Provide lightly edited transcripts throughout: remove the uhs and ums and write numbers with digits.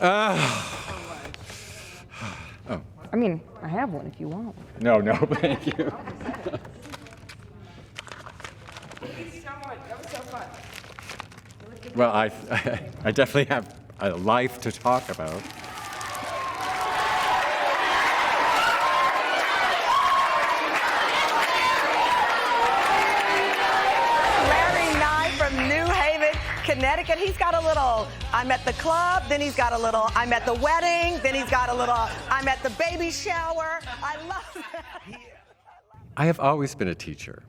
Oh. I mean, I have one if you want one. No, thank you. Thank you so much. That was so fun. Well, I definitely have a life to talk about. Connecticut. He's got a little, I'm at the club, then he's got a little, I'm at the wedding, then he's got a little, I'm at the baby shower. I love that. I have always been a teacher.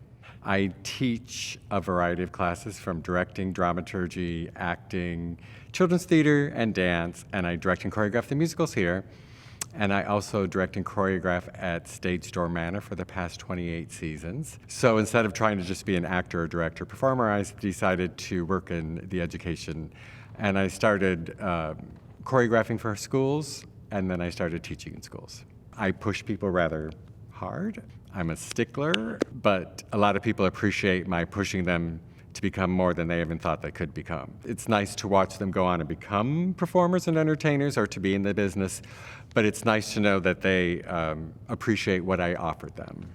I teach a variety of classes from directing, dramaturgy, acting, children's theater, and dance, and I direct and choreograph the musicals here. And I also direct and choreograph at Stage Door Manor for the past 28 seasons. So instead of trying to just be an actor or director performer, I decided to work in the education. And I started choreographing for schools, and then I started teaching in schools. I push people rather hard. I'm a stickler, but a lot of people appreciate my pushing them to become more than they even thought they could become. It's nice to watch them go on and become performers and entertainers or to be in the business, but it's nice to know that they appreciate what I offered them.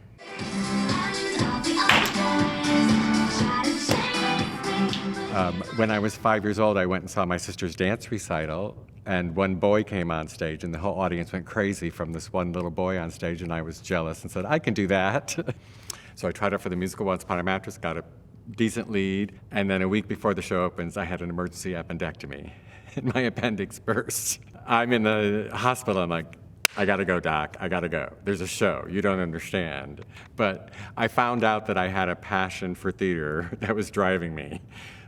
When I was 5 years old, I went and saw my sister's dance recital, and one boy came on stage, and the whole audience went crazy from this one little boy on stage, and I was jealous and said, I can do that. So I tried out for the musical Once Upon a Mattress, got a decent lead, and then a week before the show opens, I had an emergency appendectomy, and my appendix burst. I'm in the hospital, I'm like, I gotta go, doc, I gotta go. There's a show, you don't understand. But I found out that I had a passion for theater that was driving me,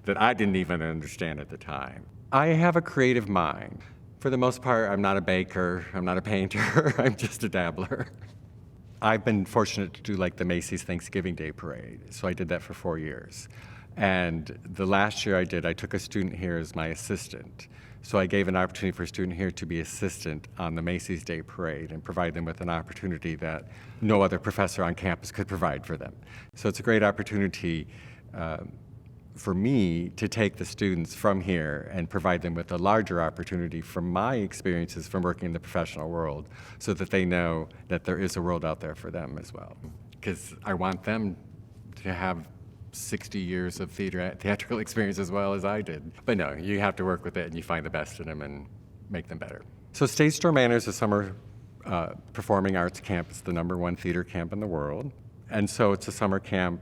that I didn't even understand at the time. I have a creative mind. For the most part, I'm not a baker, I'm not a painter, I'm just a dabbler. I've been fortunate to do like the Macy's Thanksgiving Day Parade, so I did that for 4 years. And the last year I did, I took a student here as my assistant. So I gave an opportunity for a student here to be assistant on the Macy's Day Parade and provide them with an opportunity that no other professor on campus could provide for them. So it's a great opportunity for me to take the students from here and provide them with a larger opportunity from my experiences from working in the professional world so that they know that there is a world out there for them as well. Because I want them to have 60 years of theatrical experience as well as I did. But no, you have to work with it and you find the best in them and make them better. So Stage Door Manor is a summer performing arts camp. It's the #1 theater camp in the world. And so it's a summer camp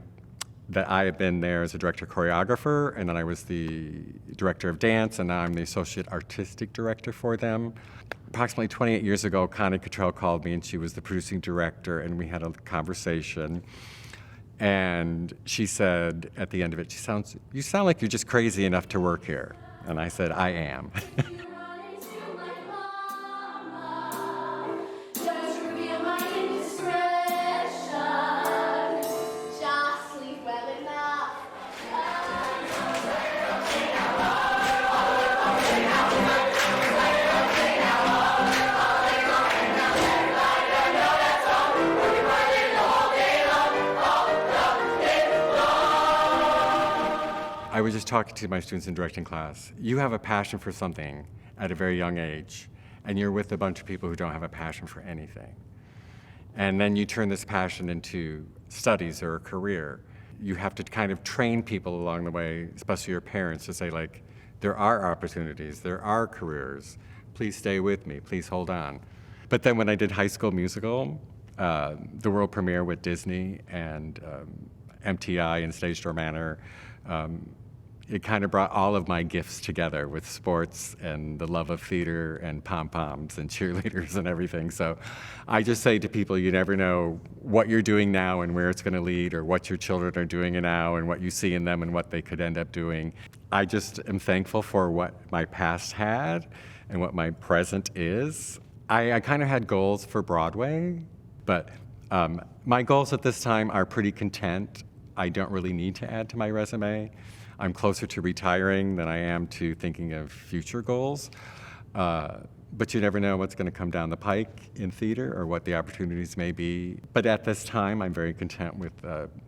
that I have been there as a director choreographer, and then I was the director of dance, and now I'm the associate artistic director for them. Approximately 28 years ago, Connie Cottrell called me, and she was the producing director, and we had a conversation. And she said at the end of it, you sound like you're just crazy enough to work here. And I said, I am. I was just talking to my students in directing class. You have a passion for something at a very young age, and you're with a bunch of people who don't have a passion for anything. And then you turn this passion into studies or a career. You have to kind of train people along the way, especially your parents, to say, like, there are opportunities, there are careers. Please stay with me, please hold on. But then when I did High School Musical, the world premiere with Disney and MTI and Stage Door Manor, it kind of brought all of my gifts together with sports and the love of theater and pom-poms and cheerleaders and everything. So I just say to people, you never know what you're doing now and where it's going to lead, or what your children are doing now and what you see in them and what they could end up doing. I just am thankful for what my past had and what my present is. I kind of had goals for Broadway, but my goals at this time are pretty content. I don't really need to add to my resume. I'm closer to retiring than I am to thinking of future goals. But you never know what's going to come down the pike in theater or what the opportunities may be. But at this time, I'm very content with,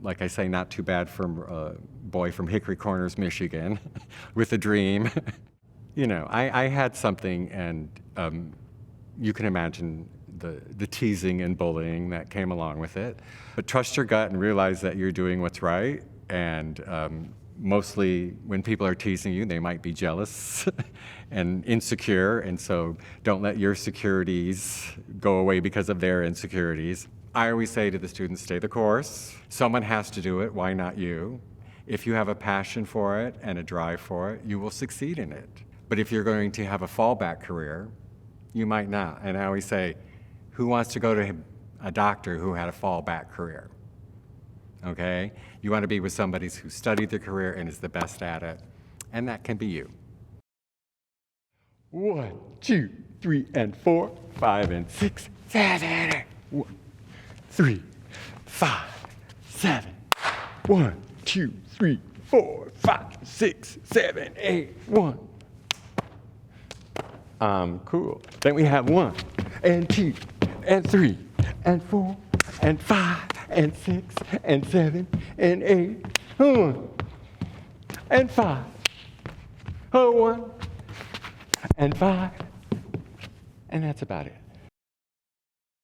like I say, not too bad for a boy from Hickory Corners, Michigan, with a dream. You know, I had something, and you can imagine the teasing and bullying that came along with it. But trust your gut and realize that you're doing what's right. And mostly when people are teasing you, they might be jealous and insecure. And so don't let your securities go away because of their insecurities. I always say to the students, stay the course. Someone has to do it. Why not you? If you have a passion for it and a drive for it, you will succeed in it. But if you're going to have a fallback career, you might not. And I always say, who wants to go to a doctor who had a fallback career? Okay? You want to be with somebody who studied the career and is the best at it, and that can be you. 1, 2, 3, and 4, 5, and 6, 7, 8. 1, 3, 5, 7. 1, 2, 3, 4, 5, 6, 7, 8. 1. Cool. Then we have 1, and 2, and 3, and 4, and 5, and 6, and 7, and 8. 1, and 5. 1, and 5. And that's about it.